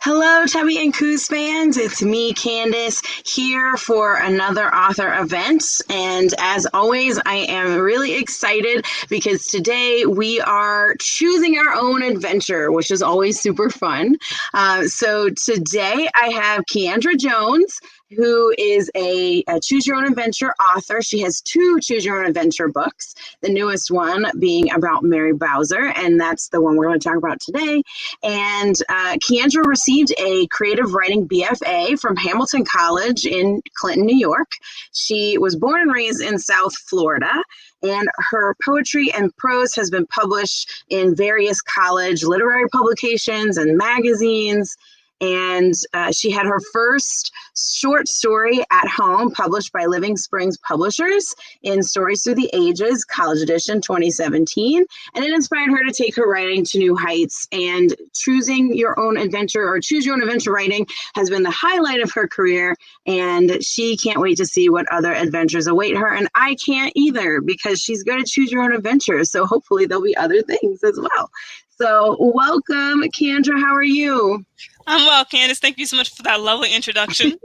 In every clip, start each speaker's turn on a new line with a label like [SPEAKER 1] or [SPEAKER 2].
[SPEAKER 1] Hello, Tubby and Coos fans. It's me, Candace, here for another author event. And as always, I am really excited because today we are choosing our own adventure, which is always super fun. So today I have Kyandreia Jones, who is a Choose Your Own Adventure author. She has two Choose Your Own Adventure books, the newest one being about Mary Bowser, and that's the one we're going to talk about today. And Kyandreia received a creative writing BFA from Hamilton College in Clinton, New York. She was born and raised in South Florida, and her poetry and prose has been published in various college literary publications and magazines. And she had her first short story at home published by Living Springs Publishers in Stories Through the Ages, College Edition 2017. And it inspired her to take her writing to new heights. And choosing your own adventure or choose your own adventure writing has been the highlight of her career. And she can't wait to see what other adventures await her. And I can't either because she's going to choose your own adventure. So hopefully there'll be other things as well. So welcome, Kyandreia. How are you?
[SPEAKER 2] I'm well, Candace. Thank you so much for that lovely introduction.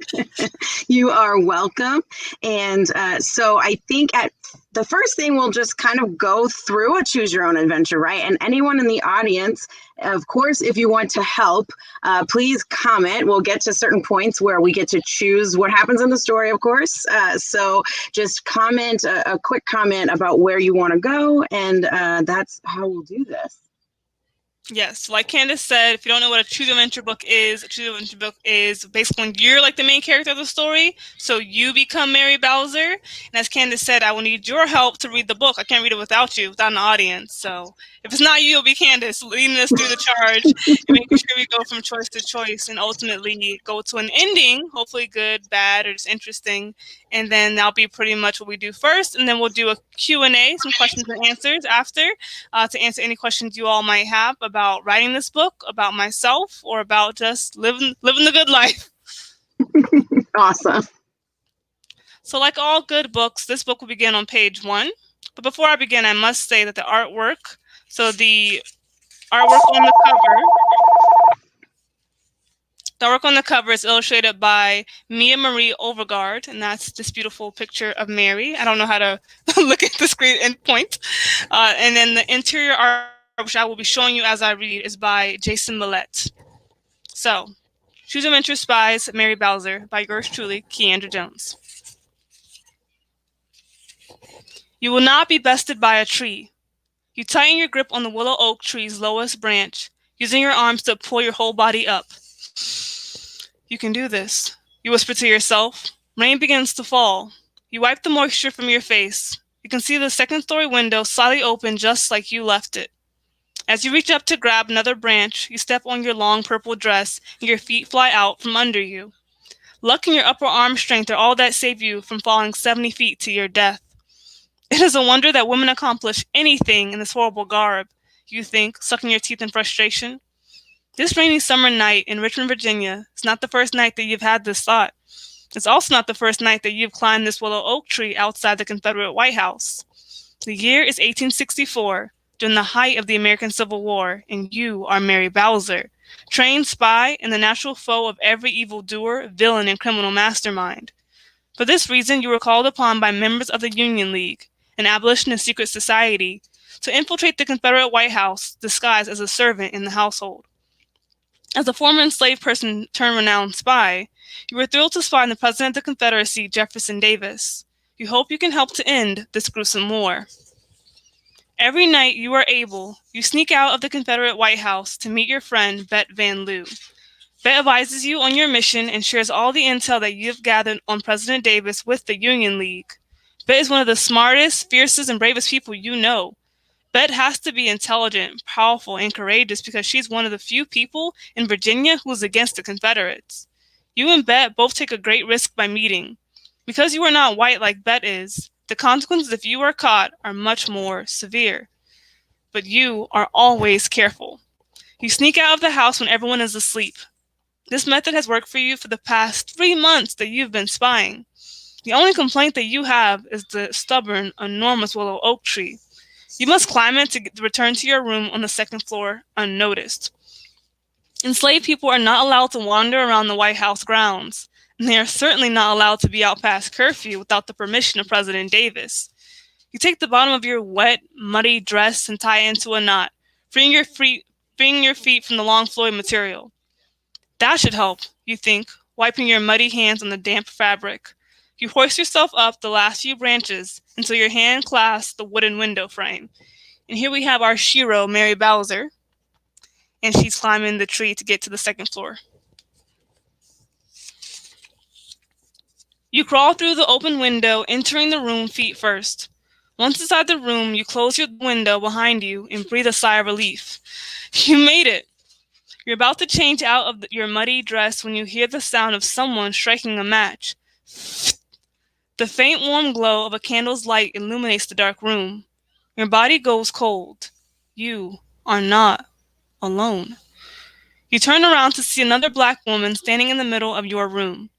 [SPEAKER 1] You are welcome. And so I think at the first thing, we'll just kind of go through a choose your own adventure, right? And anyone in the audience, of course, if you want to help, please comment. We'll get to certain points where we get to choose what happens in the story, of course. So just comment, a quick comment about where you want to go. And that's how we'll do this.
[SPEAKER 2] Yes, like Candace said, if you don't know what a Choose Your Adventure book is, a Choose Your Adventure book is basically when you're like the main character of the story, so you become Mary Bowser. And as Candace said, I will need your help to read the book. I can't read it without you, without an audience. So if it's not you, it'll be Candace leading us through the charge and making sure we go from choice to choice and ultimately go to an ending, hopefully good, bad, or just interesting. And then that'll be pretty much what we do first. And then we'll do a Q&A, some questions and answers after, to answer any questions you all might have about writing this book, about myself, or about just living the good life.
[SPEAKER 1] Awesome.
[SPEAKER 2] So like all good books, this book will begin on page 1. But before I begin, I must say that the artwork on the cover is illustrated by Mia Marie Overgaard, and that's this beautiful picture of Mary. I don't know how to look at the screen and point. And then the interior art, which I will be showing you as I read, is by Jason Millett. So, Choose Your Adventure Spies, Mary Bowser, by yours truly, Kyandreia Jones. You will not be bested by a tree. You tighten your grip on the willow oak tree's lowest branch, using your arms to pull your whole body up. You can do this, you whisper to yourself. Rain begins to fall. You wipe the moisture from your face. You can see the second-story window slightly open just like you left it. As you reach up to grab another branch, you step on your long purple dress and your feet fly out from under you. Luck and your upper arm strength are all that save you from falling 70 feet to your death. It is a wonder that women accomplish anything in this horrible garb, you think, sucking your teeth in frustration. This rainy summer night in Richmond, Virginia is not the first night that you've had this thought. It's also not the first night that you've climbed this willow oak tree outside the Confederate White House. The year is 1864, during the height of the American Civil War, and you are Mary Bowser, trained spy and the natural foe of every evildoer, villain, and criminal mastermind. For this reason, you were called upon by members of the Union League, an abolitionist secret society, to infiltrate the Confederate White House disguised as a servant in the household. As a former enslaved person turned renowned spy, you were thrilled to spy the President of the Confederacy, Jefferson Davis. You hope you can help to end this gruesome war. Every night you are able, you sneak out of the Confederate White House to meet your friend, Bet Van Loo. Bet advises you on your mission and shares all the intel that you have gathered on President Davis with the Union League. Bet is one of the smartest, fiercest, and bravest people you know. Bet has to be intelligent, powerful, and courageous because she's one of the few people in Virginia who is against the Confederates. You and Bet both take a great risk by meeting. Because you are not white like Bet is, the consequences if you are caught are much more severe. But you are always careful. You sneak out of the house when everyone is asleep. This method has worked for you for the past 3 months that you've been spying. The only complaint that you have is the stubborn, enormous willow oak tree. You must climb it to return to your room on the second floor unnoticed. Enslaved people are not allowed to wander around the White House grounds, and they are certainly not allowed to be out past curfew without the permission of President Davis. You take the bottom of your wet, muddy dress and tie it into a knot, freeing your feet from the long Floyd material. That should help, you think, wiping your muddy hands on the damp fabric. You hoist yourself up the last few branches until your hand clasps the wooden window frame. And here we have our shero, Mary Bowser, and she's climbing the tree to get to the second floor. You crawl through the open window, entering the room feet first. Once inside the room, you close your window behind you and breathe a sigh of relief. You made it! You're about to change out of your muddy dress when you hear the sound of someone striking a match. The faint warm glow of a candle's light illuminates the dark room. Your body goes cold. You are not alone. You turn around to see another black woman standing in the middle of your room.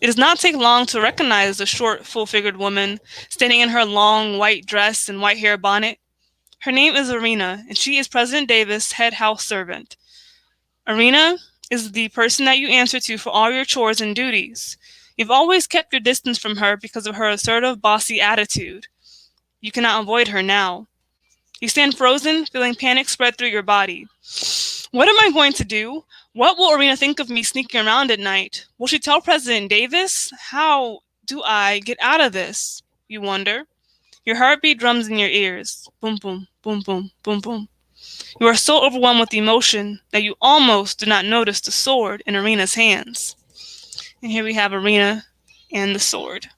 [SPEAKER 2] It does not take long to recognize the short, full-figured woman standing in her long white dress and white hair bonnet. Her name is Arena, and she is President Davis' head house servant. Arena is the person that you answer to for all your chores and duties. You've always kept your distance from her because of her assertive, bossy attitude. You cannot avoid her now. You stand frozen, feeling panic spread through your body. What am I going to do? What will Arena think of me sneaking around at night? Will she tell President Davis? How do I get out of this? You wonder. Your heartbeat drums in your ears. Boom, boom, boom, boom, boom, boom. You are so overwhelmed with emotion that you almost do not notice the sword in Arena's hands. And here we have Arena and the sword.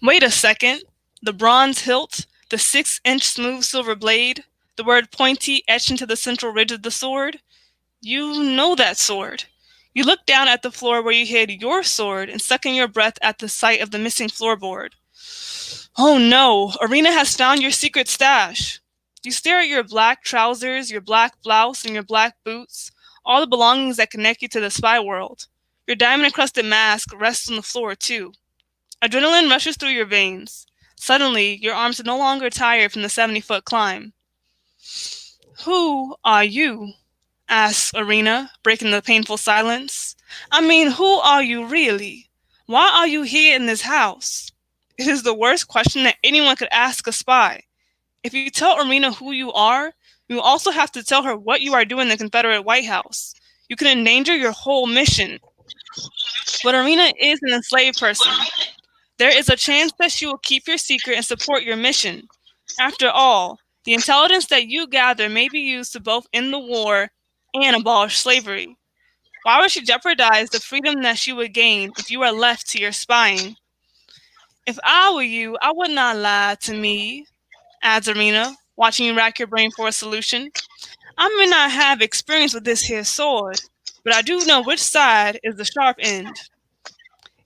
[SPEAKER 2] Wait a second. The bronze hilt, the 6-inch smooth silver blade, the word pointy etched into the central ridge of the sword. You know that sword. You look down at the floor where you hid your sword and suck in your breath at the sight of the missing floorboard. Oh no, Arena has found your secret stash. You stare at your black trousers, your black blouse, and your black boots, all the belongings that connect you to the spy world. Your diamond-encrusted mask rests on the floor, too. Adrenaline rushes through your veins. Suddenly, your arms are no longer tired from the 70-foot climb. Who are you? Asks Arena, breaking the painful silence. I mean, who are you really? Why are you here in this house? It is the worst question that anyone could ask a spy. If you tell Arena who you are, you also have to tell her what you are doing in the Confederate White House. You can endanger your whole mission. But Arena is an enslaved person. There is a chance that she will keep your secret and support your mission. After all, the intelligence that you gather may be used to both end the war and abolish slavery. Why would she jeopardize the freedom that she would gain if you are left to your spying? If I were you, I would not lie to me, adds Arena, watching you rack your brain for a solution. I may not have experience with this here sword, but I do know which side is the sharp end.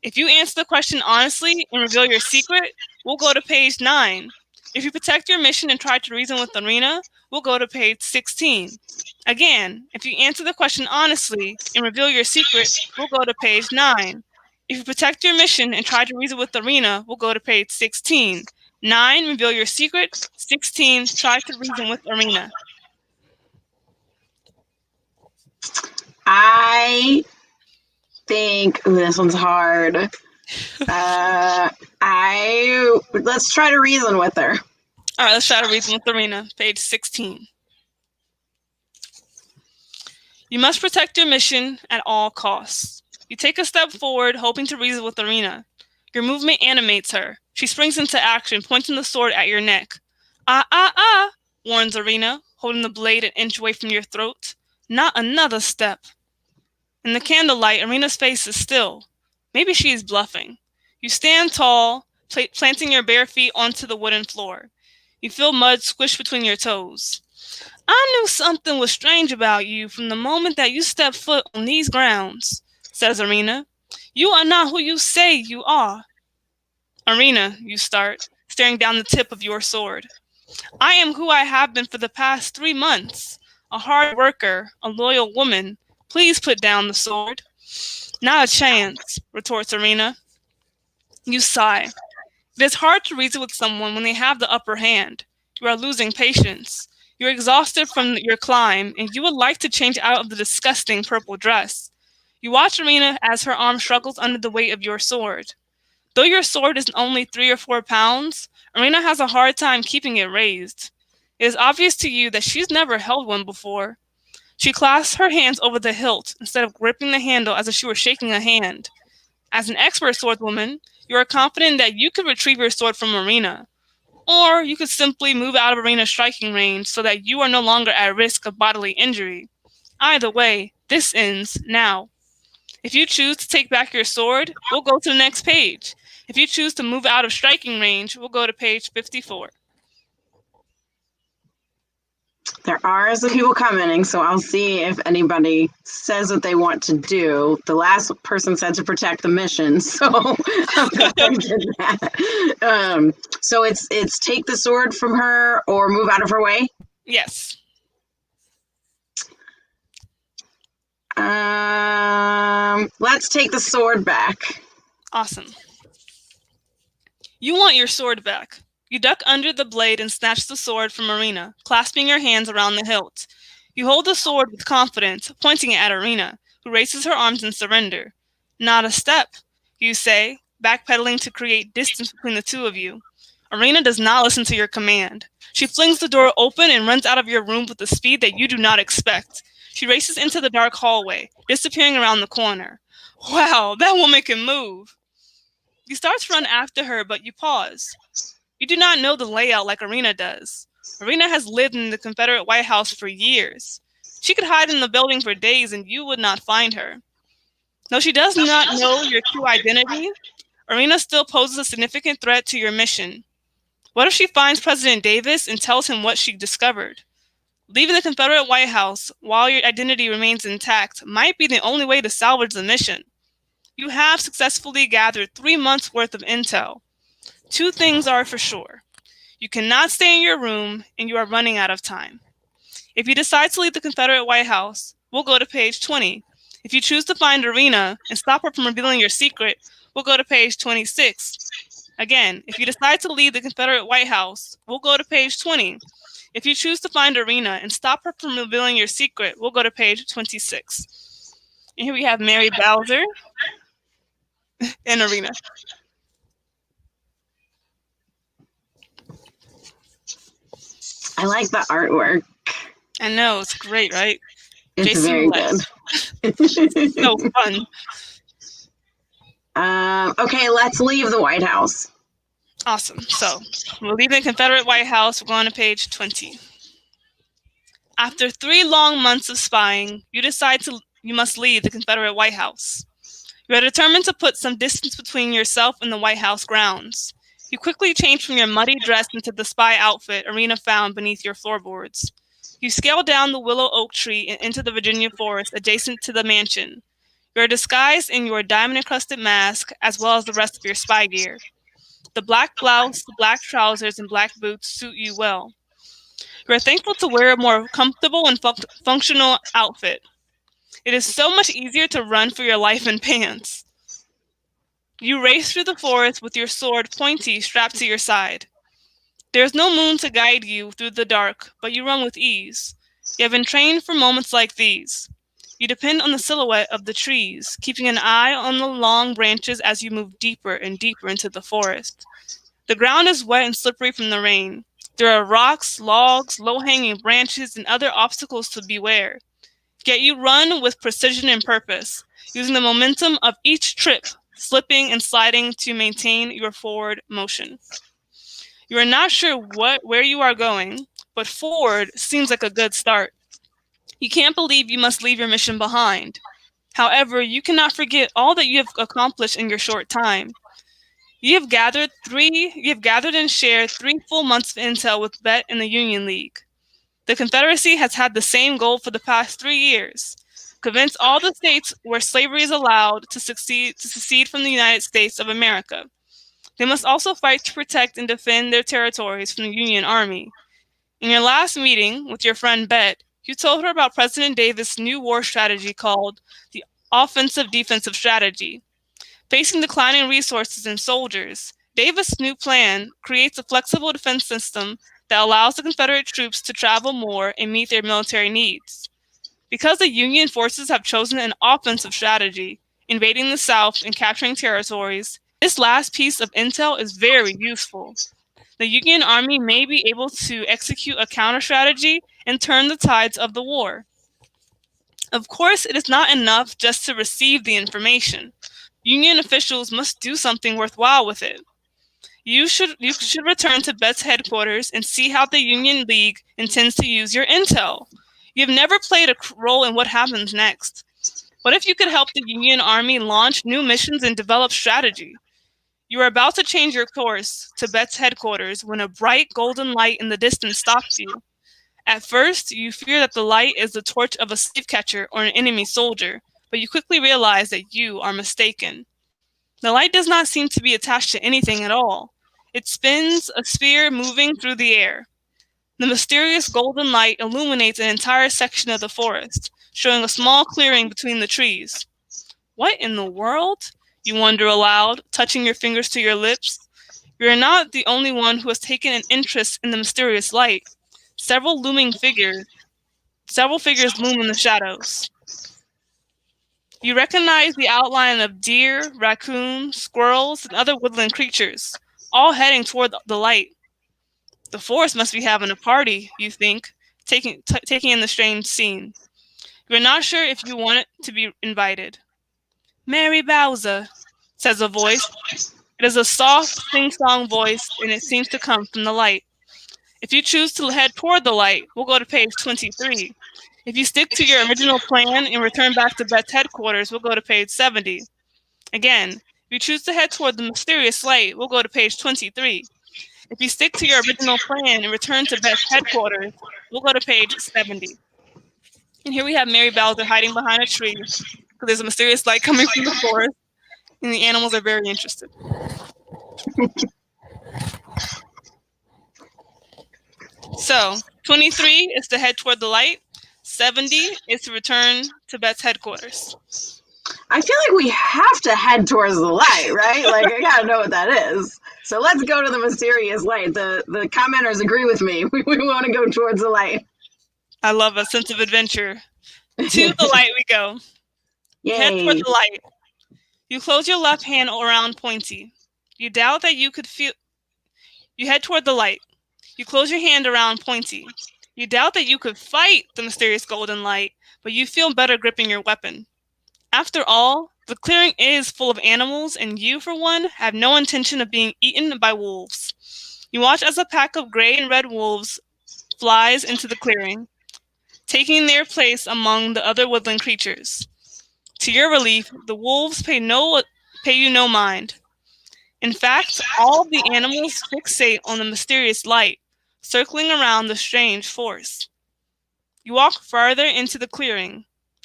[SPEAKER 2] If you answer the question honestly and reveal your secret, we'll go to page 9. If you protect your mission and try to reason with Arena, we'll go to page 16. Again, if you answer the question honestly and reveal your secret, we'll go to page 9. If you protect your mission and try to reason with Arena, we'll go to page 16. 9, reveal your secret. 16, try to reason with Arena.
[SPEAKER 1] I think this one's hard. Let's try to reason with her.
[SPEAKER 2] All right, let's try to reason with Arena. Page 16. You must protect your mission at all costs. You take a step forward, hoping to reason with Arena. Your movement animates her. She springs into action, pointing the sword at your neck. Ah, warns Arena, holding the blade an inch away from your throat. Not another step. In the candlelight, Arena's face is still. Maybe she is bluffing. You stand tall, planting your bare feet onto the wooden floor. You feel mud squish between your toes. I knew something was strange about you from the moment that you stepped foot on these grounds, says Arena. You are not who you say you are. Arena, you start, staring down the tip of your sword. I am who I have been for the past 3 months. A hard worker, a loyal woman. Please put down the sword. Not a chance, retorts Arena. You sigh. It is hard to reason with someone when they have the upper hand. You are losing patience. You're exhausted from your climb, and you would like to change out of the disgusting purple dress. You watch Arena as her arm struggles under the weight of your sword. Though your sword is only 3 or 4 pounds, Arena has a hard time keeping it raised. It is obvious to you that she's never held one before. She clasps her hands over the hilt instead of gripping the handle as if she were shaking a hand. As an expert swordswoman, you are confident that you could retrieve your sword from Arena, or you could simply move out of Arena's striking range so that you are no longer at risk of bodily injury. Either way, this ends now. If you choose to take back your sword, we'll go to the next page. If you choose to move out of striking range, we'll go to page 54.
[SPEAKER 1] There are some people commenting, so I'll see if anybody says what they want to do. The last person said to protect the mission, so I'll bet they did that. So it's take the sword from her or move out of her way?
[SPEAKER 2] Yes.
[SPEAKER 1] Let's take the sword back.
[SPEAKER 2] Awesome. You want your sword back. You duck under the blade and snatch the sword from Arena, clasping your hands around the hilt. You hold the sword with confidence, pointing it at Arena, who raises her arms in surrender. Not a step, you say, backpedaling to create distance between the two of you. Arena does not listen to your command. She flings the door open and runs out of your room with a speed that you do not expect. She races into the dark hallway, disappearing around the corner. Wow, that woman can move! You start to run after her, but you pause. You do not know the layout like Arena does. Arena has lived in the Confederate White House for years. She could hide in the building for days and you would not find her. Though she does not know your true identity, Arena still poses a significant threat to your mission. What if she finds President Davis and tells him what she discovered? Leaving the Confederate White House while your identity remains intact might be the only way to salvage the mission. You have successfully gathered 3 months' worth of intel. 2 things are for sure. You cannot stay in your room, and you are running out of time. If you decide to leave the Confederate White House, we'll go to page 20. If you choose to find Arena and stop her from revealing your secret, we'll go to page 26. Again, if you decide to leave the Confederate White House, we'll go to page 20. If you choose to find Arena and stop her from revealing your secret, we'll go to page 26. And here we have Mary Bowser and Arena.
[SPEAKER 1] I like the artwork.
[SPEAKER 2] I know, it's great, right?
[SPEAKER 1] It's
[SPEAKER 2] Jason
[SPEAKER 1] very
[SPEAKER 2] Lex.
[SPEAKER 1] good.
[SPEAKER 2] So fun.
[SPEAKER 1] Okay, let's leave the White House.
[SPEAKER 2] Awesome. So we're leaving the Confederate White House. We're going to page 20. After 3 long months of spying, you decide you must leave the Confederate White House. You are determined to put some distance between yourself and the White House grounds. You quickly change from your muddy dress into the spy outfit Arena found beneath your floorboards. You scale down the willow oak tree and into the Virginia forest adjacent to the mansion. You are disguised in your diamond-encrusted mask as well as the rest of your spy gear. The black blouse, the black trousers, and black boots suit you well. You are thankful to wear a more comfortable and functional outfit. It is so much easier to run for your life in pants. You race through the forest with your sword pointy strapped to your side. There is no moon to guide you through the dark, but you run with ease. You have been trained for moments like these. You depend on the silhouette of the trees, keeping an eye on the long branches as you move deeper and deeper into the forest. The ground is wet and slippery from the rain. There are rocks, logs, low-hanging branches, and other obstacles to beware. Yet you run with precision and purpose, using the momentum of each trip, slipping and sliding to maintain your forward motion. You are not sure where you are going, but forward seems like a good start. You can't believe you must leave your mission behind. However, you cannot forget all that you have accomplished in your short time. You have gathered and shared 3 full months of intel with Bet and the Union League. The Confederacy has had the same goal for the past 3 years: convince all the states where slavery is allowed to secede from the United States of America. They must also fight to protect and defend their territories from the Union Army. In your last meeting with your friend Bet, you told her about President Davis' new war strategy called the offensive-defensive strategy. Facing declining resources and soldiers, Davis' new plan creates a flexible defense system that allows the Confederate troops to travel more and meet their military needs. Because the Union forces have chosen an offensive strategy, invading the South and capturing territories, this last piece of intel is very useful. The Union Army may be able to execute a counter strategy and turn the tides of the war. Of course, it is not enough just to receive the information. Union officials must do something worthwhile with it. You should return to Bet's headquarters and see how the Union League intends to use your intel. You've never played a role in what happens next. What if you could help the Union Army launch new missions and develop strategy? You are about to change your course to Bet's headquarters when a bright golden light in the distance stops you. At first, you fear that the light is the torch of a slave catcher or an enemy soldier, but you quickly realize that you are mistaken. The light does not seem to be attached to anything at all. It spins, a sphere moving through the air. The mysterious golden light illuminates an entire section of the forest, showing a small clearing between the trees. What in the world? You wonder aloud, touching your fingers to your lips. You are not the only one who has taken an interest in the mysterious light. Several figures loom in the shadows. You recognize the outline of deer, raccoons, squirrels, and other woodland creatures, all heading toward the light. The forest must be having a party, you think, taking in the strange scene. You are not sure if you want it to be invited. "Mary Bowser," says a voice. It is a soft, sing-song voice, and it seems to come from the light. If you choose to head toward the light, we'll go to page 23. If you stick to your original plan and return back to Bet's headquarters, we'll go to page 70. Again, if you choose to head toward the mysterious light, we'll go to page 23. If you stick to your original plan and return to Bet's headquarters, we'll go to page 70. And here we have Mary Bowser hiding behind a tree, because there's a mysterious light coming from the forest, and the animals are very interested. So, 23 is to head toward the light. 70 is to return to Bet's headquarters.
[SPEAKER 1] I feel like we have to head towards the light, right? Like, I gotta know what that is. So let's go to the mysterious light. The commenters agree with me. We want to go towards the light.
[SPEAKER 2] I love a sense of adventure. To the light we go.
[SPEAKER 1] Yay.
[SPEAKER 2] Head toward the light. You close your left hand around Pointy. You doubt that you could feel... You head toward the light. You close your hand around Pointy. You doubt that you could fight the mysterious golden light, but you feel better gripping your weapon. After all, the clearing is full of animals, and you, for one, have no intention of being eaten by wolves. You watch as a pack of gray and red wolves flies into the clearing, taking their place among the other woodland creatures. To your relief, the wolves pay you no mind. In fact, all of the animals fixate on the mysterious light, circling around the strange force. You walk farther into the clearing.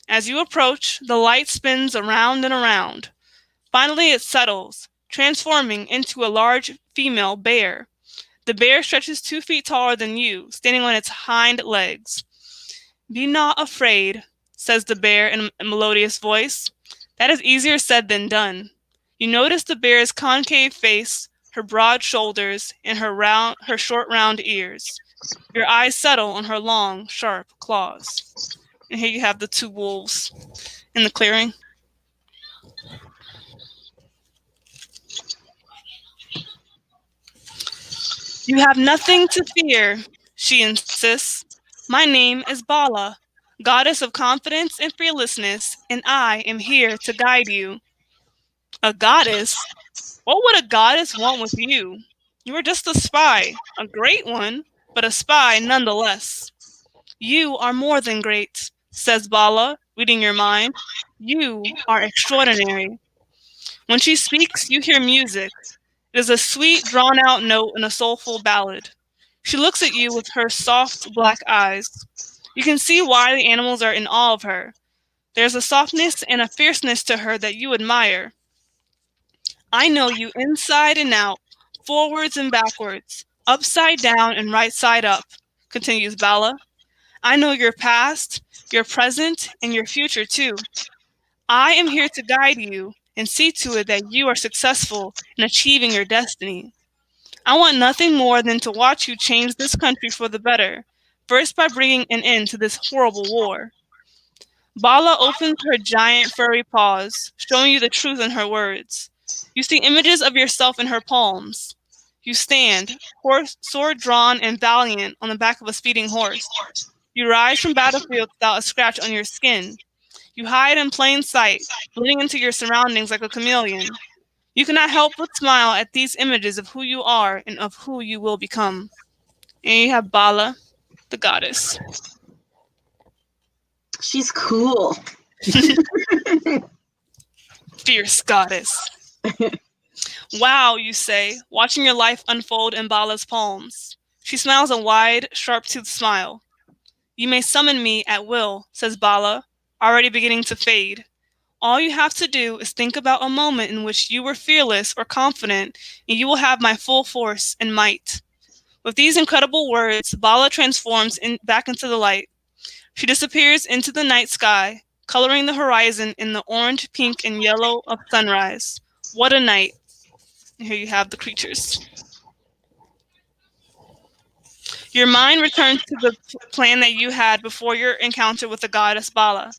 [SPEAKER 2] As you approach, the light spins around and around. Finally, it settles, transforming into a large female bear. The bear stretches 2 feet taller than you, standing on its hind legs. "Be not afraid," says the bear in a melodious voice. That is easier said than done. You notice the bear's concave face, her broad shoulders, and her short round ears. Your eyes settle on her long, sharp claws. And here you have the 2 wolves in the clearing. "You have nothing to fear," she insists. "My name is Bala, goddess of confidence and fearlessness, and I am here to guide you." "A goddess? What would a goddess want with you? You are just a spy, a great one, but a spy nonetheless." "You are more than great," says Bala, reading your mind. "You are extraordinary." When she speaks, you hear music. It is a sweet, drawn-out note in a soulful ballad. She looks at you with her soft, black eyes. You can see why the animals are in awe of her. There's a softness and a fierceness to her that you admire. "I know you inside and out, forwards and backwards, upside down and right side up," continues Bala. "I know your past, your present, and your future too. I am here to guide you and see to it that you are successful in achieving your destiny. I want nothing more than to watch you change this country for the better, first by bringing an end to this horrible war. Bala opens her giant furry paws, showing you the truth in her words. You see images of yourself in her palms. You stand, sword drawn and valiant, on the back of a speeding horse. You rise from battlefields without a scratch on your skin. You hide in plain sight, blending into your surroundings like a chameleon. You cannot help but smile at these images of who you are and of who you will become. And you have Bala, the goddess.
[SPEAKER 1] She's cool.
[SPEAKER 2] Fierce goddess. Wow, you say, watching your life unfold in Bala's palms. She smiles a wide, sharp-toothed smile. You may summon me at will, says Bala, already beginning to fade. All you have to do is think about a moment in which you were fearless or confident, and you will have my full force and might. With these incredible words, Bala transforms back into the light. She disappears into the night sky, coloring the horizon in the orange, pink, and yellow of sunrise. What a night. And here you have the creatures. Your mind returns to the plan that you had before your encounter with the goddess Bala.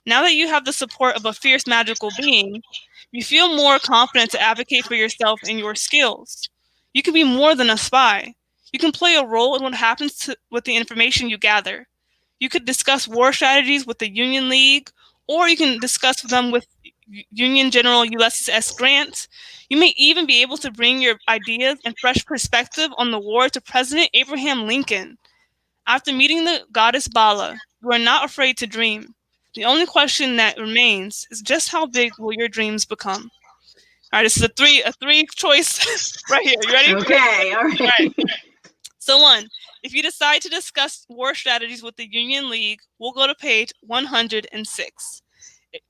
[SPEAKER 2] Now that you have the support of a fierce magical being, you feel more confident to advocate for yourself and your skills. You can be more than a spy. You can play a role in what happens with the information you gather. You could discuss war strategies with the Union League, or you can discuss them with Union General Ulysses S. Grant. You may even be able to bring your ideas and fresh perspective on the war to President Abraham Lincoln. After meeting the goddess Bala, you are not afraid to dream. The only question that remains is just how big will your dreams become? All right, this is a three choice right here. You ready?
[SPEAKER 1] Okay, all right.
[SPEAKER 2] So 1, if you decide to discuss war strategies with the Union League, we'll go to page 106.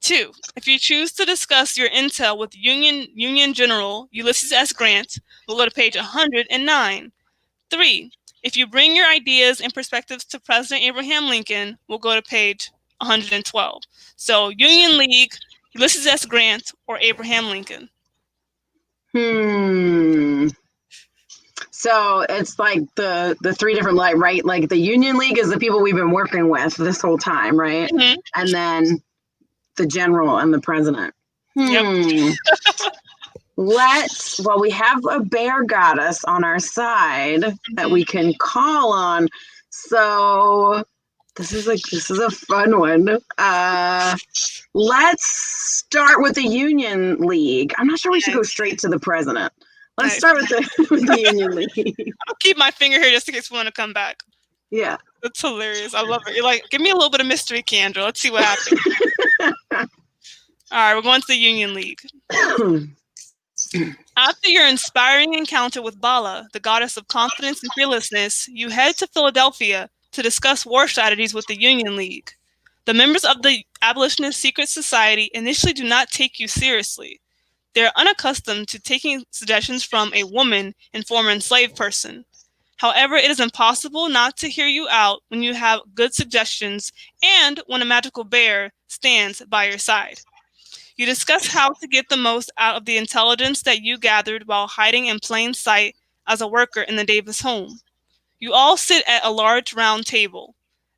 [SPEAKER 2] 2, if you choose to discuss your intel with Union General Ulysses S. Grant, we'll go to page 109. 3, if you bring your ideas and perspectives to President Abraham Lincoln, we'll go to page 112. So Union League, Ulysses S. Grant, or Abraham Lincoln?
[SPEAKER 1] So it's like the three different, like, right? Like the Union League is the people we've been working with this whole time, right?
[SPEAKER 2] Mm-hmm.
[SPEAKER 1] And then the general and the president.
[SPEAKER 2] Yep.
[SPEAKER 1] We have a bear goddess on our side that we can call on. So this is a fun one. Let's start with the Union League. I'm not sure we should go straight to the president. Let's start with the Union League.
[SPEAKER 2] I'll keep my finger here just in case we want to come back.
[SPEAKER 1] Yeah.
[SPEAKER 2] That's hilarious. I love it. You're like, give me a little bit of mystery, Kyandreia. Let's see what happens. All right, we're going to the Union League. After your inspiring encounter with Bala, the goddess of confidence and fearlessness, you head to Philadelphia to discuss war strategies with the Union League. The members of the Abolitionist Secret Society initially do not take you seriously. They are unaccustomed to taking suggestions from a woman and former enslaved person. However, it is impossible not to hear you out when you have good suggestions and when a magical bear stands by your side. You discuss how to get the most out of the intelligence that you gathered while hiding in plain sight as a worker in the Davis home. You all sit at a large round table.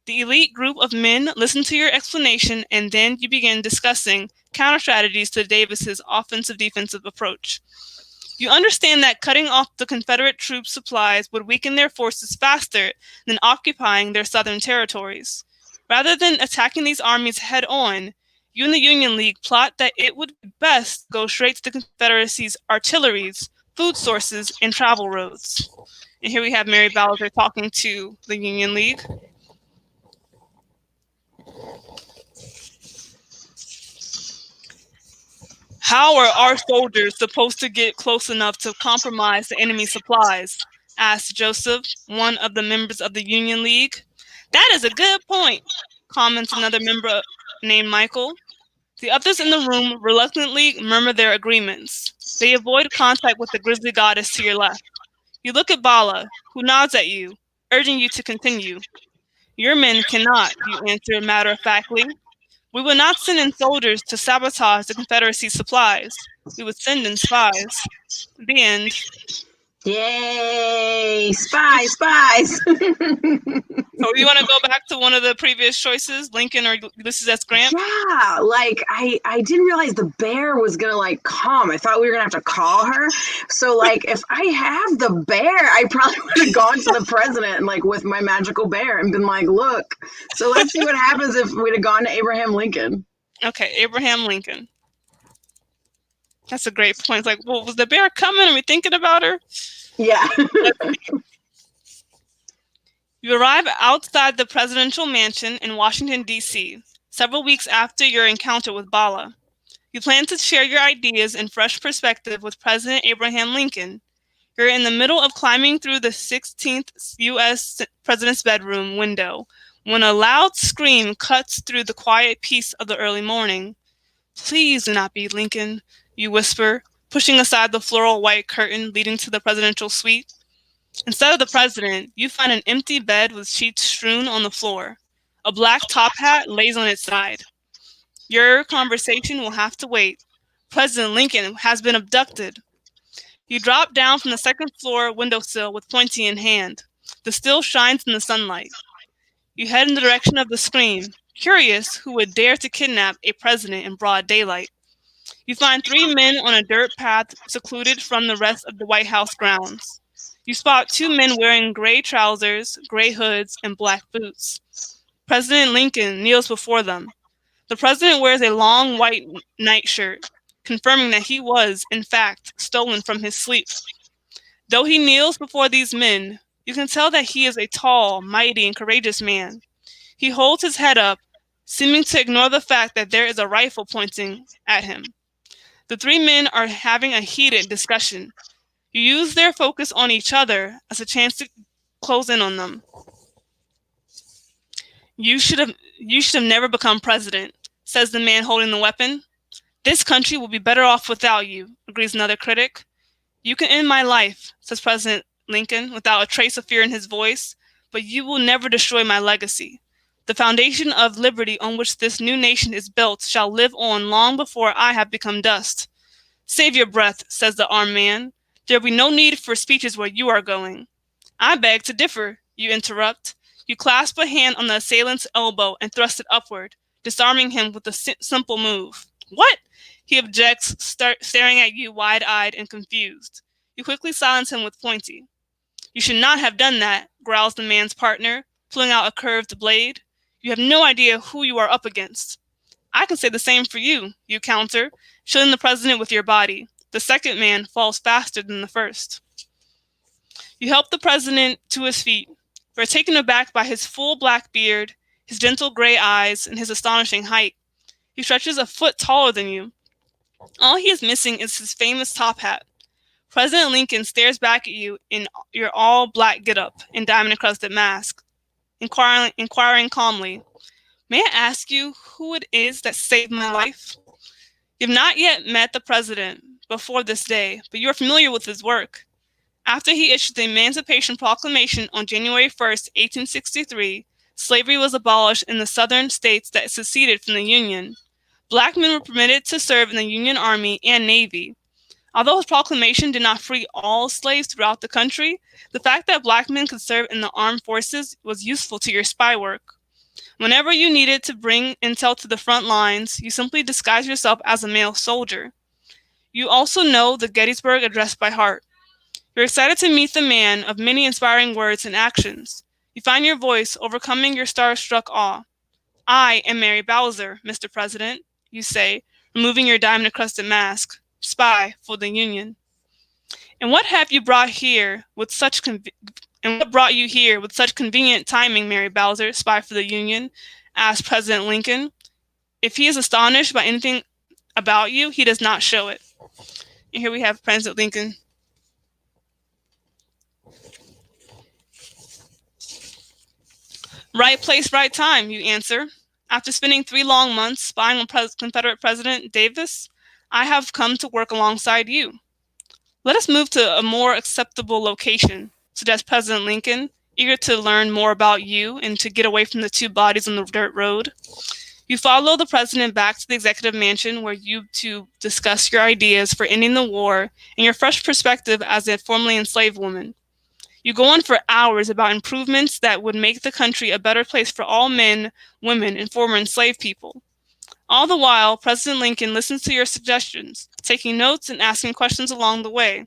[SPEAKER 2] The elite group of men listen to your explanation, and then you begin discussing counter strategies to Davis's offensive-defensive approach. You understand that cutting off the Confederate troops' supplies would weaken their forces faster than occupying their southern territories. Rather than attacking these armies head-on, you and the Union League plot that it would be best to go straight to the Confederacy's artilleries, food sources, and travel roads. And here we have Mary Bowser talking to the Union League. How are our soldiers supposed to get close enough to compromise the enemy supplies? Asked Joseph, one of the members of the Union League. That is a good point, comments another member named Michael. The others in the room reluctantly murmur their agreements. They avoid contact with the grizzly goddess to your left. You look at Bala, who nods at you, urging you to continue. Your men cannot, you answer matter-of-factly. We would not send in soldiers to sabotage the Confederacy's supplies. We would send in spies. The end.
[SPEAKER 1] Yay! Spies, spies!
[SPEAKER 2] So you want to go back to one of the previous choices, Lincoln or Ulysses S. Grant?
[SPEAKER 1] Yeah, like I didn't realize the bear was gonna like come. I thought we were gonna have to call her. So like if I have the bear, I probably would have gone to the president and like with my magical bear and been like, look. So let's see what happens if we'd have gone to Abraham Lincoln.
[SPEAKER 2] Okay, Abraham Lincoln. That's a great point. It's like, well, was the bear coming? Are we thinking about her?
[SPEAKER 1] Yeah.
[SPEAKER 2] You arrive outside the presidential mansion in Washington, D.C., several weeks after your encounter with Bala. You plan to share your ideas and fresh perspective with President Abraham Lincoln. You're in the middle of climbing through the 16th U.S. President's bedroom window when a loud scream cuts through the quiet peace of the early morning. "Please do not be Lincoln," you whisper, pushing aside the floral white curtain leading to the presidential suite. Instead of the president, you find an empty bed with sheets strewn on the floor. A black top hat lays on its side. Your conversation will have to wait. President Lincoln has been abducted. You drop down from the second floor windowsill with pointy in hand. The still shines in the sunlight. You head in the direction of the scream, curious who would dare to kidnap a president in broad daylight. You find 3 men on a dirt path secluded from the rest of the White House grounds. You spot 2 men wearing gray trousers, gray hoods, and black boots. President Lincoln kneels before them. The president wears a long white nightshirt, confirming that he was, in fact, stolen from his sleep. Though he kneels before these men, you can tell that he is a tall, mighty, and courageous man. He holds his head up, seeming to ignore the fact that there is a rifle pointing at him. The 3 men are having a heated discussion. You use their focus on each other as a chance to close in on them. You should have never become president," says the man holding the weapon. "This country will be better off without you," agrees another critic. "You can end my life," says President Lincoln, without a trace of fear in his voice, "but you will never destroy my legacy. The foundation of liberty on which this new nation is built shall live on long before I have become dust." "Save your breath," says the armed man. "There will be no need for speeches where you are going." "I beg to differ," you interrupt. You clasp a hand on the assailant's elbow and thrust it upward, disarming him with a simple move. "What?" he objects, staring at you wide-eyed and confused. You quickly silence him with pointy. "You should not have done that," growls the man's partner, pulling out a curved blade. "You have no idea who you are up against." "I can say the same for you," you counter, shielding the president with your body. The second man falls faster than the first. You help the president to his feet. You are taken aback by his full black beard, his gentle gray eyes, and his astonishing height. He stretches a foot taller than you. All he is missing is his famous top hat. President Lincoln stares back at you in your all-black getup and diamond-encrusted mask, inquiring calmly, "May I ask you who it is that saved my life?" You have not yet met the president before this day, but you are familiar with his work. After he issued the Emancipation Proclamation on January 1st, 1863, slavery was abolished in the southern states that seceded from the Union. Black men were permitted to serve in the Union Army and Navy. Although his proclamation did not free all slaves throughout the country, the fact that black men could serve in the armed forces was useful to your spy work. Whenever you needed to bring intel to the front lines, you simply disguised yourself as a male soldier. You also know the Gettysburg Address by heart. You're excited to meet the man of many inspiring words and actions. You find your voice overcoming your starstruck awe. "I am Mary Bowser, Mr. President," you say, removing your diamond-encrusted mask, spy for the Union. "And what have you brought here with such and what brought you here with such convenient timing, Mary Bowser, spy for the Union?" asked President Lincoln. If he is astonished by anything about you, he does not show it. And here we have President Lincoln. "Right place, right time," you answer. "After spending 3 long months spying on Confederate President Davis, I have come to work alongside you." "Let us move to a more acceptable location," suggests President Lincoln, eager to learn more about you and to get away from the 2 bodies on the dirt road. You follow the president back to the executive mansion where you two discuss your ideas for ending the war and your fresh perspective as a formerly enslaved woman. You go on for hours about improvements that would make the country a better place for all men, women, and former enslaved people. All the while, President Lincoln listens to your suggestions, taking notes and asking questions along the way.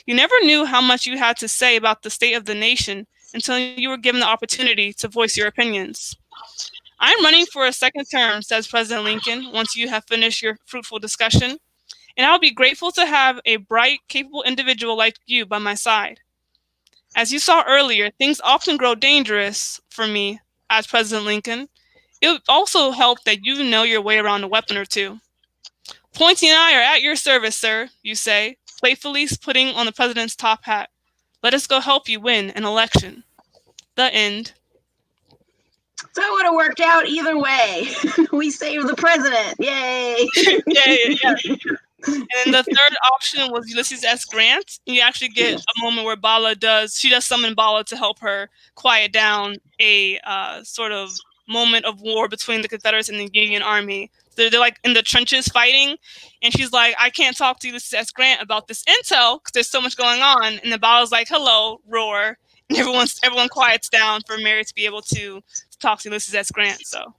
[SPEAKER 2] You never knew how much you had to say about the state of the nation until you were given the opportunity to voice your opinions. I'm running for a second term, says President Lincoln, once you have finished your fruitful discussion, and I'll be grateful to have a bright, capable individual like you by my side. As you saw earlier, things often grow dangerous for me, as President Lincoln. It would also help that you know your way around a weapon or two. Pointy and I are at your service, sir, you say, playfully putting on the president's top hat. Let us go help you win an election. The end.
[SPEAKER 1] So it would have worked out either way. We saved the president. Yay!
[SPEAKER 2] Yeah. And then the third option was Ulysses S. Grant. You actually get a moment where she does summon Bala to help her quiet down a sort of moment of war between the Confederates and the Union Army. They're like in the trenches fighting, and she's like, I can't talk to Ulysses S. Grant about this intel because there's so much going on. And the Bala's like, hello, roar. And everyone quiets down for Mary to be able to talk to Ulysses S. Grant. So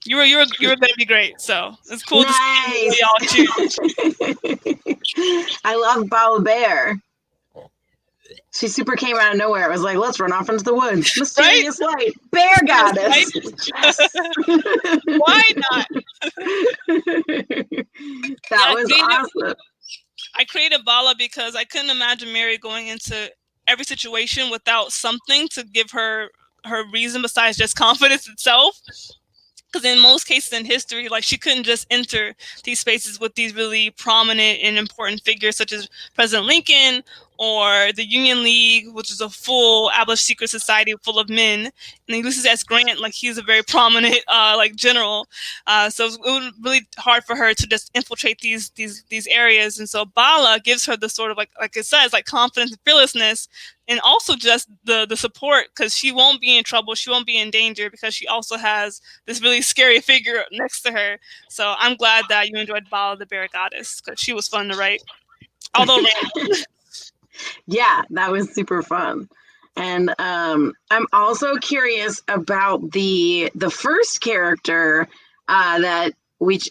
[SPEAKER 2] you were gonna be great. So it's cool to see y'all choose.
[SPEAKER 1] I love Bala Bear. She super came out of nowhere. It was like, let's run off into the woods. Mysterious light. Bear goddess.
[SPEAKER 2] Why not?
[SPEAKER 1] That was awesome.
[SPEAKER 2] I created Bala because I couldn't imagine Mary going into every situation without something to give her reason besides just confidence itself. Because in most cases in history, like, she couldn't just enter these spaces with these really prominent and important figures such as President Lincoln or the Union League, which is a full abolish secret society full of men. And then Ulysses S. Grant, like, he's a very prominent general. So it was really hard for her to just infiltrate these areas. And so Bala gives her the sort of like it says, like, confidence and fearlessness, and also just the support, because she won't be in trouble, she won't be in danger, because she also has this really scary figure next to her. So I'm glad that you enjoyed Bala the Bear Goddess, because she was fun to write. Although
[SPEAKER 1] yeah, that was super fun. And I'm also curious about the first character that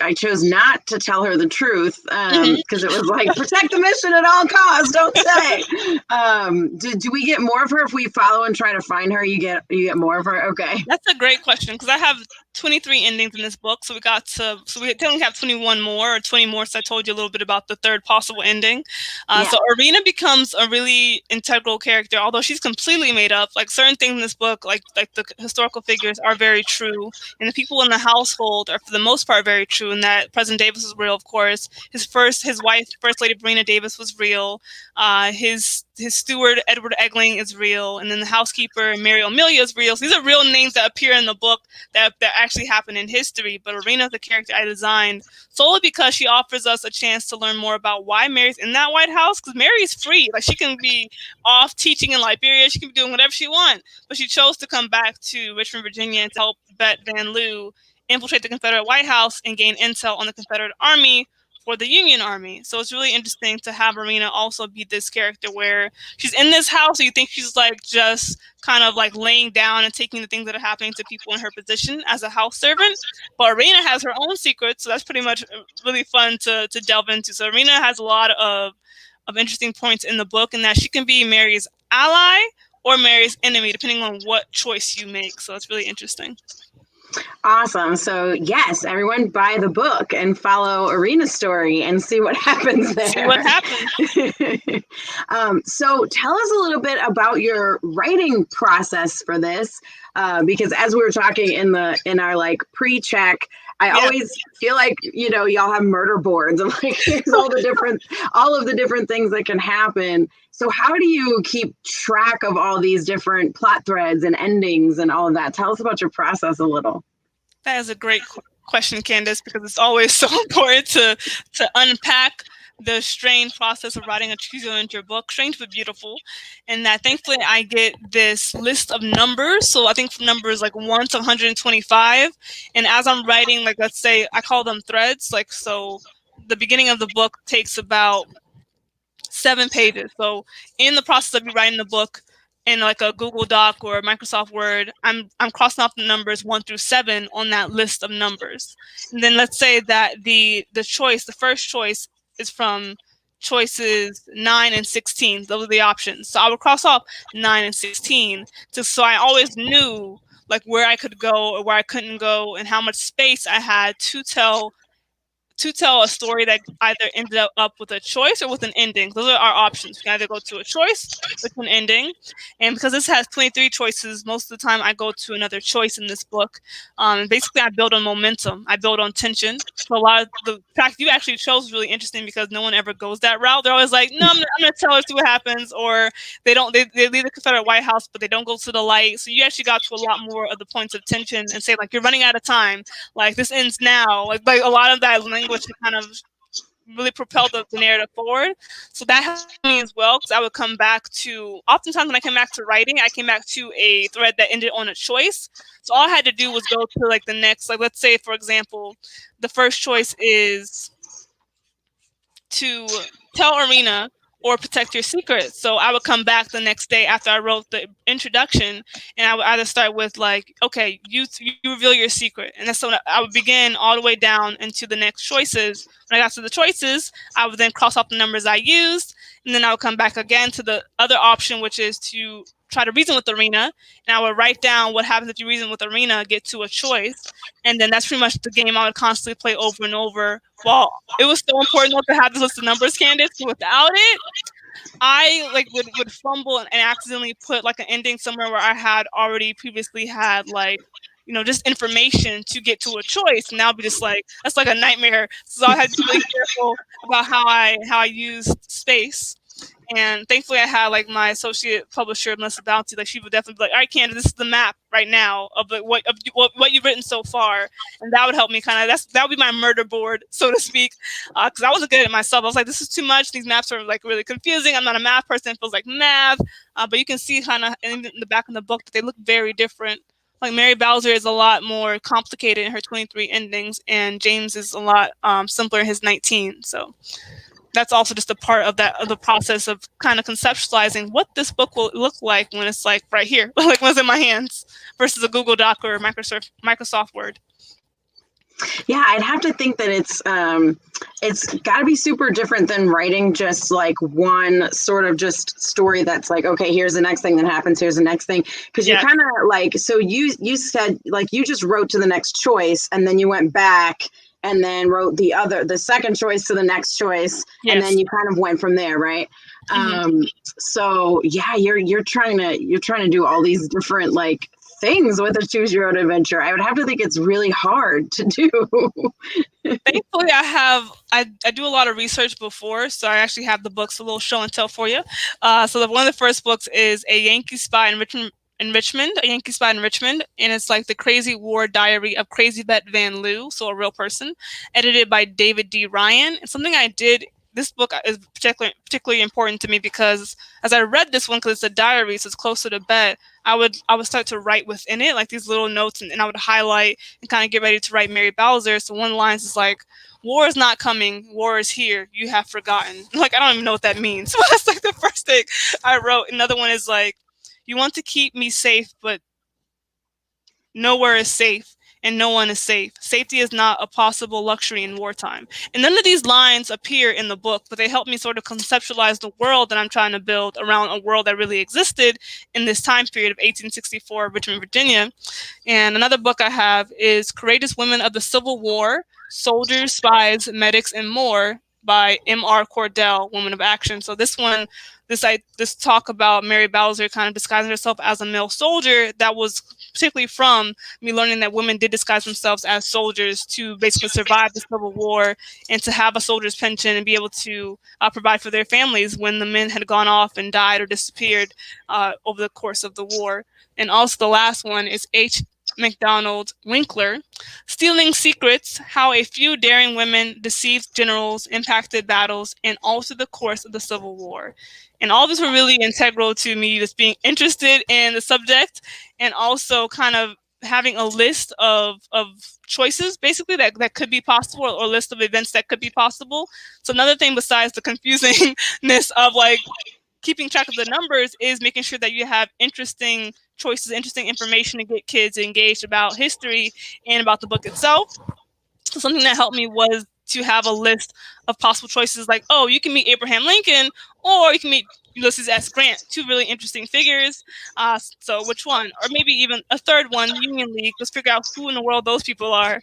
[SPEAKER 1] I chose not to tell her the truth because it was like, protect the mission at all costs, don't say. Do we get more of her if we follow and try to find her? You get more of her? Okay.
[SPEAKER 2] That's a great question, because I have 23 endings in this book, so we technically have 21 more, or 20 more, so I told you a little bit about the third possible ending. So Irina becomes a really integral character, although she's completely made up. Like, certain things in this book, like the historical figures, are very true, and the people in the household are for the most part very true, and that President Davis was real, of course. His wife, First Lady Verena Davis, was real. His steward, Edward Egling, is real, and then the housekeeper, Mary Amelia, is real. So these are real names that appear in the book that actually happened in history. But Irina is the character I designed solely because she offers us a chance to learn more about why Mary's in that White House, because Mary's free. Like, she can be off teaching in Liberia, she can be doing whatever she wants, but she chose to come back to Richmond, Virginia, to help Bette Van Lew infiltrate the Confederate White House and gain intel on the Confederate Army for the Union Army. So it's really interesting to have Irina also be this character where she's in this house, so you think she's like just kind of like laying down and taking the things that are happening to people in her position as a house servant. But Irina has her own secrets, so that's pretty much really fun to delve into. So Irina has a lot of interesting points in the book, and that she can be Mary's ally or Mary's enemy, depending on what choice you make. So it's really interesting.
[SPEAKER 1] Awesome. So yes, everyone buy the book and follow Irina's story and see what happens there.
[SPEAKER 2] See what happens.
[SPEAKER 1] So tell us a little bit about your writing process for this, because as we were talking in our like pre-check, I always feel like, y'all have murder boards and like here's all of the different things that can happen. So how do you keep track of all these different plot threads and endings and all of that? Tell us about your process a little.
[SPEAKER 2] That is a great question, Candace, because it's always so important to unpack the strange process of writing a choose your own adventure book, strange but beautiful, and that thankfully I get this list of numbers. So I think numbers like 1 to 125, and as I'm writing, like let's say I call them threads. Like so, the beginning of the book takes about 7 pages. So in the process of you writing the book in like a Google Doc or Microsoft Word, I'm crossing off the numbers 1 through 7 on that list of numbers. And then let's say that the first choice is from choices 9 and 16. Those are the options. So I would cross off 9 and 16 so I always knew like where I could go or where I couldn't go and how much space I had to tell a story that either ended up with a choice or with an ending. Those are our options. You can either go to a choice or to an ending. And because this has 23 choices, most of the time I go to another choice in this book. And basically, I build on momentum. I build on tension. So a lot of the fact you actually chose is really interesting because no one ever goes that route. They're always like, no, I'm going to tell her, see what happens. Or they leave the Confederate White House, but they don't go to the light. So you actually got to a lot more of the points of tension and say, like, you're running out of time. Like, this ends now. Like a lot of that language to kind of really propel the narrative forward. So that helped me as well because I would come back to, oftentimes when I came back to writing, I came back to a thread that ended on a choice. So all I had to do was go to like the next, like let's say, for example, the first choice is to tell Arena or protect your secret. So I would come back the next day after I wrote the introduction, and I would either start with like, okay, you reveal your secret, and that's so I would begin all the way down into the next choices. When I got to the choices, I would then cross off the numbers I used, and then I would come back again to the other option, which is to try to reason with Arena, and I would write down what happens if you reason with Arena, get to a choice, and then that's pretty much the game I would constantly play over and over. Well, it was so important not to have this list of numbers, Candace. Without it, I like would fumble and accidentally put like an ending somewhere where I had already previously had like, you know, just information to get to a choice, and that would be just like that's like a nightmare. So I had to be really careful about how I used space. And thankfully, I had like my associate publisher, Melissa Bounty. Like she would definitely be like, "All right, Candace, this is the map right now of like what you've written so far," and that would help me kind of. That would be my murder board, so to speak, because I wasn't good at it myself. I was like, "This is too much. These maps are like really confusing. I'm not a math person. It feels like math." But you can see kind of in the back of the book that they look very different. Like Mary Bowser is a lot more complicated in her 23 endings, and James is a lot simpler in his 19. So that's also just a part of the process of kind of conceptualizing what this book will look like when it's like right here, like when it's in my hands, versus a Google Doc or Microsoft Word.
[SPEAKER 1] Yeah, I'd have to think that it's got to be super different than writing just like one sort of just story that's like, okay, here's the next thing that happens, here's the next thing, because you kind of like, so you said like you just wrote to the next choice and then you went back and then wrote the second choice to the next choice, and then you kind of went from there, right? So yeah, you're trying to do all these different like things with a choose your own adventure. I would have to think it's really hard to do.
[SPEAKER 2] Thankfully, I do a lot of research before, so I actually have the books, a little show and tell for you. So one of the first books is A Yankee Spy in Richmond, A Yankee Spy in Richmond, and it's like the crazy war diary of Crazy Bet Van Loo, so a real person, edited by David D. Ryan. And something I did, this book is particularly important to me because as I read this one, because it's a diary, so it's closer to bed, I would start to write within it, like these little notes, and I would highlight and kind of get ready to write Mary Bowser. So one of the lines is like, "War is not coming, war is here, you have forgotten." Like, I don't even know what that means. But that's like the first thing I wrote. Another one is like, "You want to keep me safe, but nowhere is safe and no one is safe. Safety is not a possible luxury in wartime." And none of these lines appear in the book, but they help me sort of conceptualize the world that I'm trying to build around a world that really existed in this time period of 1864, Richmond, Virginia. And another book I have is Courageous Women of the Civil War, Soldiers, Spies, Medics, and More by M.R. Cordell, Women of Action. So this one, this talk about Mary Bowser kind of disguising herself as a male soldier, that was particularly from me learning that women did disguise themselves as soldiers to basically survive the Civil War and to have a soldier's pension and be able to provide for their families when the men had gone off and died or disappeared over the course of the war. And also the last one is MacDonald Winkler, Stealing Secrets, How a Few Daring Women Deceived Generals, Impacted Battles, and Altered the Course of the Civil War. And all these were really integral to me just being interested in the subject and also kind of having a list of choices basically that could be possible, or a list of events that could be possible. So another thing besides the confusingness of like keeping track of the numbers is making sure that you have interesting choices, interesting information to get kids engaged about history and about the book itself. So something that helped me was to have a list of possible choices like, oh, you can meet Abraham Lincoln or you can meet Ulysses S. Grant, two really interesting figures. So which one? Or maybe even a third one, Union League. Let's figure out who in the world those people are.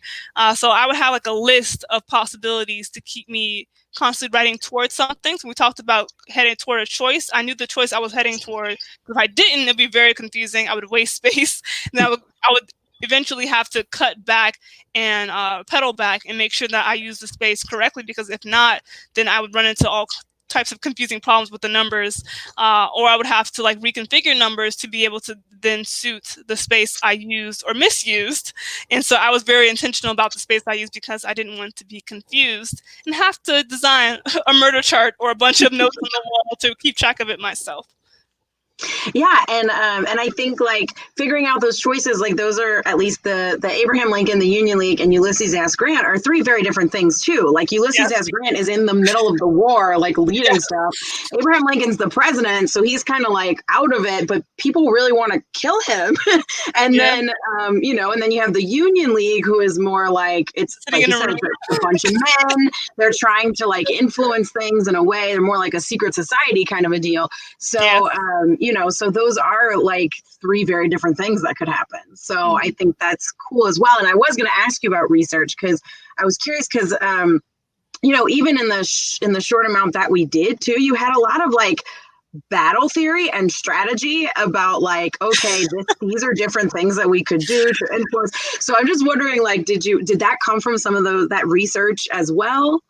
[SPEAKER 2] So I would have like a list of possibilities to keep me constantly writing towards something. So we talked about heading toward a choice. I knew the choice I was heading toward. If I didn't, it'd be very confusing. I would waste space. And I would eventually have to cut back and pedal back and make sure that I use the space correctly, because if not, then I would run into all types of confusing problems with the numbers, or I would have to like reconfigure numbers to be able to then suit the space I used or misused. And so I was very intentional about the space I used because I didn't want to be confused and have to design a murder chart or a bunch of notes on the wall to keep track of it myself.
[SPEAKER 1] Yeah, and I think like figuring out those choices, like those are at least the Abraham Lincoln, the Union League, and Ulysses S. Grant are three very different things too. Like Ulysses S. Grant is in the middle of the war, like leading stuff. Abraham Lincoln's the president, so he's kind of like out of it, but people really want to kill him. And then and then you have the Union League, who is more like it's
[SPEAKER 2] Sitting
[SPEAKER 1] like
[SPEAKER 2] in
[SPEAKER 1] you
[SPEAKER 2] a
[SPEAKER 1] said,
[SPEAKER 2] room.
[SPEAKER 1] it's a bunch of men. They're trying to like influence things in a way. They're more like a secret society kind of a deal. So so those are like three very different things that could happen. So I think that's cool as well. And I was going to ask you about research because I was curious because, even in the short amount that we did too, you had a lot of like battle theory and strategy about like, okay, these are different things that we could do to influence. So I'm just wondering, like, did that come from some of that research as well?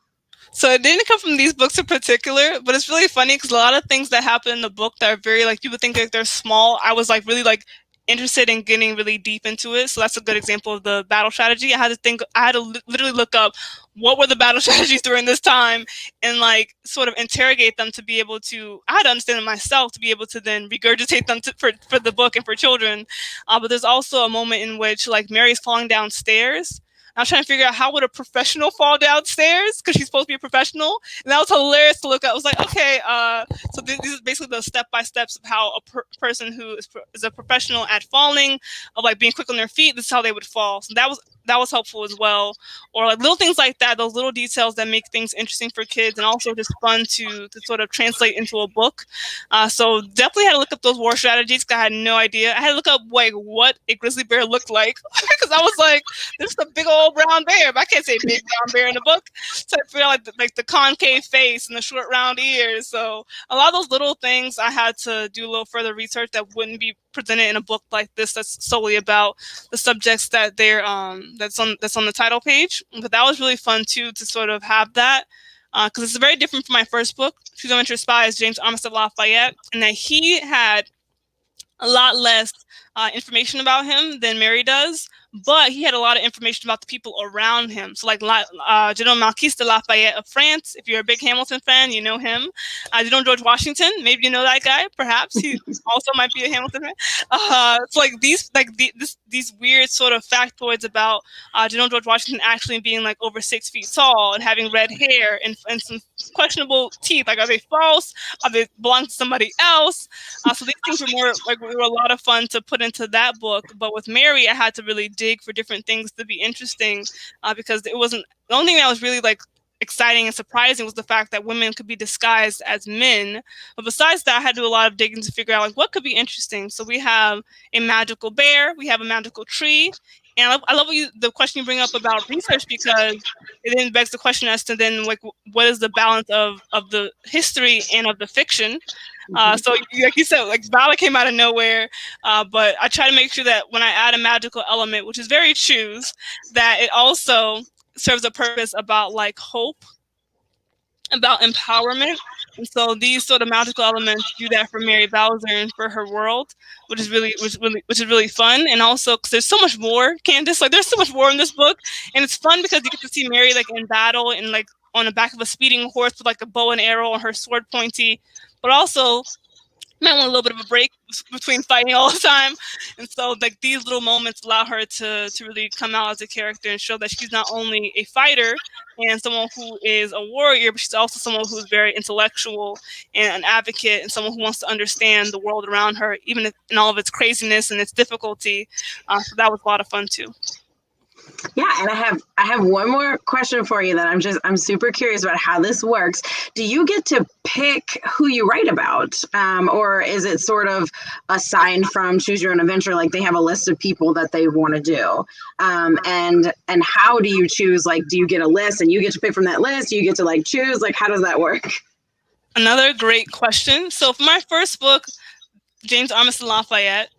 [SPEAKER 2] So it didn't come from these books in particular, but it's really funny because a lot of things that happen in the book that are very like, you would think that they're small, I was like really like interested in getting really deep into it. So that's a good example of the battle strategy. I had to literally look up what were the battle strategies during this time and like sort of interrogate them to be able to, I had to understand them myself to be able to then regurgitate them for the book and for children. But there's also a moment in which like Mary's falling downstairs. I was trying to figure out how would a professional fall downstairs because she's supposed to be a professional, and that was hilarious to look at. I was like, okay, so this is basically the step-by-steps of how a person who is a professional at falling, of like being quick on their feet, this is how they would fall. So that was helpful as well. Or like little things like that, those little details that make things interesting for kids and also just fun to sort of translate into a book. So definitely had to look up those war strategies because I had no idea. I had to look up like what a grizzly bear looked like because I was like, this is a big old brown bear, but I can't say big brown bear in the book. So I feel like the concave face and the short round ears. So a lot of those little things I had to do a little further research that wouldn't be presented in a book like this that's solely about the subjects that they're that's on the title page. But that was really fun too to sort of have that because it's very different from my first book, Choose Your Mentor Spy, is James Armistead Lafayette, and that he had a lot less information about him than Mary does, but he had a lot of information about the people around him. So like General Marquis de Lafayette of France, if you're a big Hamilton fan, you know him. General George Washington, maybe you know that guy, perhaps. He also might be a Hamilton fan. It's like these weird sort of factoids about General George Washington actually being like over 6 feet tall and having red hair and some questionable teeth. Like, are they false? Are they belong to somebody else? So these things were a lot of fun to put into that book. But with Mary, I had to really dig for different things to be interesting because it wasn't the only thing that was really like exciting and surprising was the fact that women could be disguised as men. But besides that, I had to do a lot of digging to figure out like what could be interesting. So we have a magical bear, we have a magical tree. And I love the question you bring up about research because it then begs the question as to then like what is the balance of the history and of the fiction. So like you said, like Valor came out of nowhere, but I try to make sure that when I add a magical element, which is very choose, that it also serves a purpose about like hope, about empowerment, And so these sort of magical elements do that for Mary Bowser and for her world, which is really fun. And also because there's so much more, Candace, like there's so much more in this book, and it's fun because you get to see Mary like in battle and like on the back of a speeding horse with like a bow and arrow and her sword pointy, but also might want a little bit of a break between fighting all the time. And so like these little moments allow her to really come out as a character and show that she's not only a fighter and someone who is a warrior, but she's also someone who's very intellectual and an advocate and someone who wants to understand the world around her, even in all of its craziness and its difficulty. So that was a lot of fun too.
[SPEAKER 1] Yeah, and I have one more question for you that I'm super curious about how this works. Do you get to pick who you write about, or is it sort of assigned from Choose Your Own Adventure? Like they have a list of people that they want to do, and how do you choose? Like, do you get a list and you get to pick from that list? Do you get to like choose? Like, how does that work?
[SPEAKER 2] Another great question. So for my first book, James Armstrong Lafayette,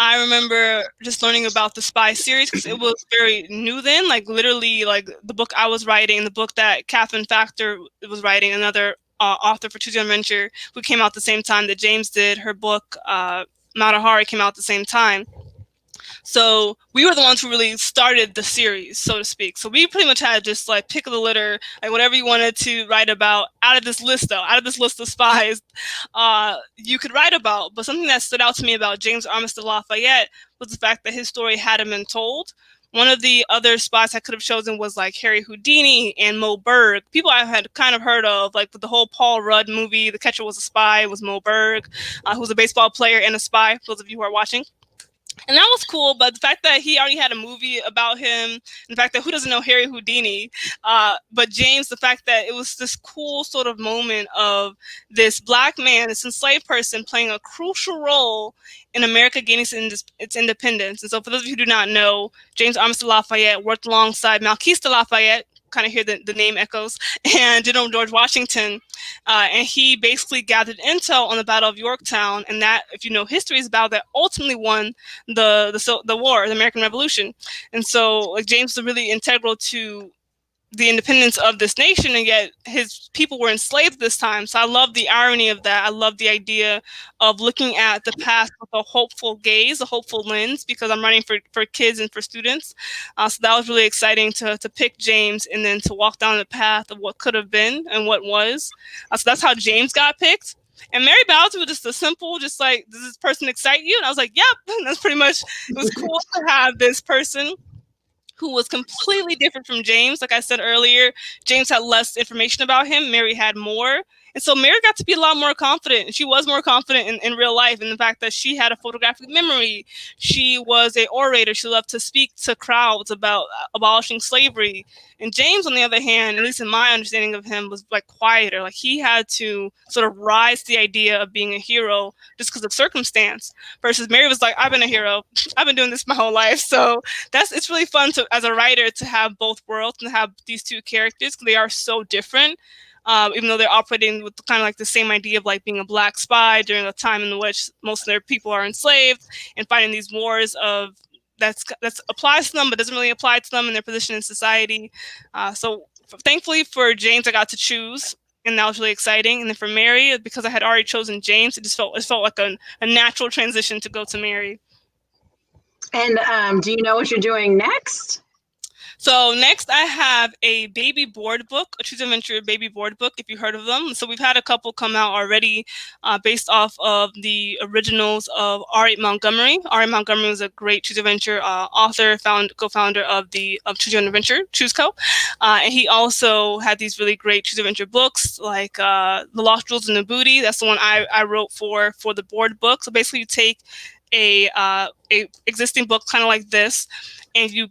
[SPEAKER 2] I remember just learning about the spy series because it was very new then. Like literally, like the book I was writing, the book that Catherine Factor was writing, another author for Choose Your Own Adventure, who came out the same time that James did. Her book Matahari came out at the same time. So we were the ones who really started the series, so to speak. So we pretty much had just like pick of the litter, like whatever you wanted to write about out of this list, though, out of this list of spies, you could write about. But something that stood out to me about James Armistead Lafayette was the fact that his story hadn't been told. One of the other spots I could have chosen was like Harry Houdini and Mo Berg. People I had kind of heard of, like with the whole Paul Rudd movie, The Catcher Was a Spy, was Mo Berg, who's a baseball player and a spy, for those of you who are watching. And that was cool, but the fact that he already had a movie about him, and the fact that who doesn't know Harry Houdini, but James, the fact that it was this cool sort of moment of this Black man, this enslaved person playing a crucial role in America gaining its independence. And so for those of you who do not know, James Armistead Lafayette worked alongside Marquis de Lafayette, kind of hear the name echoes, and General George Washington. And he basically gathered intel on the Battle of Yorktown, and that, if you know history, is a battle that ultimately won the war, the American Revolution. And so, like, James was really integral to the independence of this nation, and yet his people were enslaved this time. So I love the irony of that. I love the idea of looking at the past with a hopeful gaze, a hopeful lens, because I'm writing for kids and for students. So that was really exciting to pick James and then to walk down the path of what could have been and what was. So that's how James got picked. And Mary Bowser was just a simple, just like, does this person excite you? And I was like, yep. And that's pretty much, it was cool to have this person who was completely different from James. Like I said earlier, James had less information about him. Mary had more. And so Mary got to be a lot more confident. She was more confident in real life, in the fact that she had a photographic memory. She was an orator. She loved to speak to crowds about abolishing slavery. And James, on the other hand, at least in my understanding of him, was like quieter. Like he had to sort of rise to the idea of being a hero just because of circumstance. Versus Mary was like, I've been a hero. I've been doing this my whole life. So it's really fun to, as a writer, to have both worlds and have these two characters, because they are so different. Even though they're operating with kind of like the same idea of like being a Black spy during a time in which most of their people are enslaved and fighting these wars of that's applies to them but doesn't really apply to them in their position in society. So thankfully for James, I got to choose, and that was really exciting. And then for Mary, because I had already chosen James, it felt like a natural transition to go to Mary.
[SPEAKER 1] And do you know what you're doing next?
[SPEAKER 2] So next I have a baby board book, a Choose Your Own Adventure baby board book, if you heard of them. So we've had a couple come out already based off of the originals of R.A. Montgomery. R.A. Montgomery was a great Choose Your Own Adventure author, co-founder of Choose Your Own Adventure, Choose Co. And he also had these really great Choose Your Own Adventure books like The Lost Jewels and the Booty. That's the one I wrote for the board book. So basically you take a existing book kind of like this, and you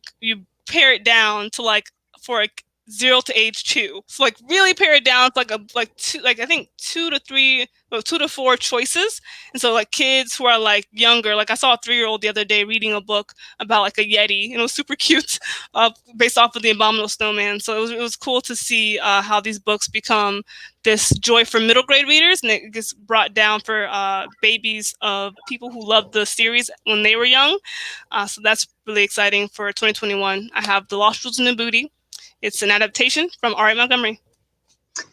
[SPEAKER 2] pare it down to like for like 0 to age 2. So like really pare it down to I think 2 to 4 choices. And so like kids who are like younger, like I saw a 3-year-old the other day reading a book about like a Yeti, and it was super cute, based off of The Abominable Snowman. So it was cool to see how these books become this joy for middle grade readers, and it gets brought down for babies of people who loved the series when they were young. So that's really exciting for 2021. I have The Lost Jewels and the Booty. It's an adaptation from R.A. Montgomery.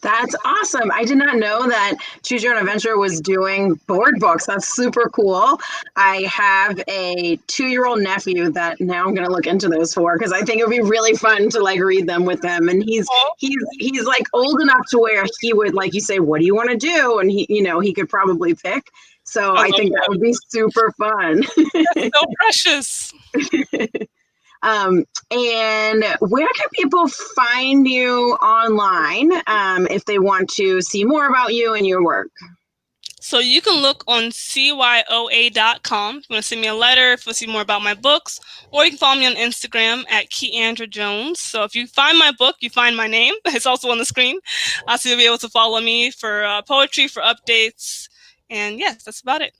[SPEAKER 1] That's awesome. I did not know that Choose Your Own Adventure was doing board books. That's super cool. I have a 2-year-old nephew that now I'm going to look into those for because I think it would be really fun to like read them with them. And
[SPEAKER 2] Oh,
[SPEAKER 1] he's like old enough to where he would like you say, "What do you want to do?" And he could probably pick. So
[SPEAKER 2] I
[SPEAKER 1] I
[SPEAKER 2] love
[SPEAKER 1] think that
[SPEAKER 2] that.
[SPEAKER 1] would be super fun.
[SPEAKER 2] That's so precious.
[SPEAKER 1] And where can people find you online if they want to see more about you and your work?
[SPEAKER 2] So you can look on cyoa.com if you want to send me a letter, if you want to see more about my books, or you can follow me on Instagram at Kyandreia Jones. So if you find my book, you find my name. It's also on the screen. So you'll be able to follow me for poetry, for updates. And yes, that's about it.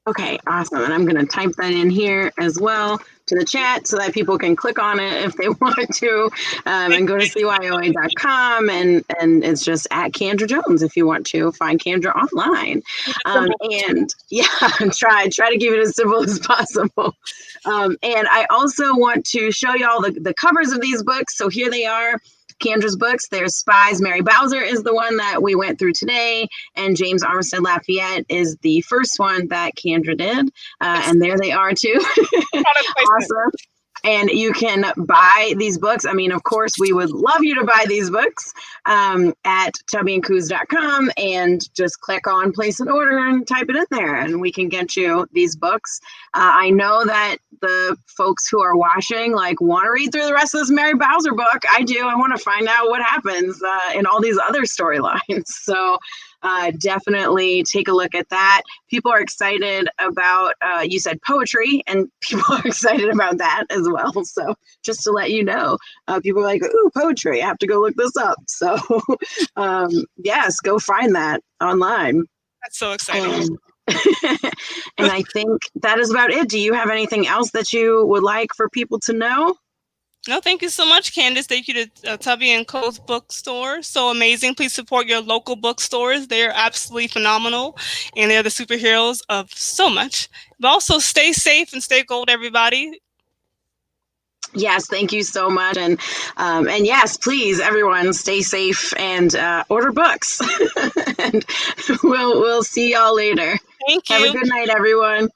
[SPEAKER 1] Okay, awesome. And I'm going to type that in here as well to the chat so that people can click on it if they want to and go to cyoa.com. And it's just at Kyandreia Jones if you want to find Kyandreia online. And yeah, try to keep it as simple as possible. And I also want to show you all the covers of these books. So here they are. Kyandreia's books. There's Spies. Mary Bowser is the one that we went through today, and James Armistead Lafayette is the first one that Kyandreia did. And there they are too. Awesome. And you can buy these books. I mean, of course, we would love you to buy these books at tubbyandcoos.com and just click on place an order and type it in there, and we can get you these books. I know that the folks who are watching like want to read through the rest of this Mary Bowser book. I do. I want to find out what happens in all these other storylines. So definitely take a look at that. People are excited about, you said poetry, and people are excited about that as well. So just to let you know, people are like, ooh, poetry, I have to go look this up. So yes, go find that online.
[SPEAKER 2] That's so exciting.
[SPEAKER 1] And I think that is about it. Do you have anything else that you would like for people to know?
[SPEAKER 2] No, thank you so much, Candace. Thank you to Tubby and Co's bookstore. So amazing. Please support your local bookstores. They're absolutely phenomenal, and they're the superheroes of so much. But also stay safe and stay gold, everybody.
[SPEAKER 1] Yes, thank you so much, and yes, please, everyone, stay safe and order books. And we'll see y'all later.
[SPEAKER 2] Thank you.
[SPEAKER 1] Have a good night, everyone.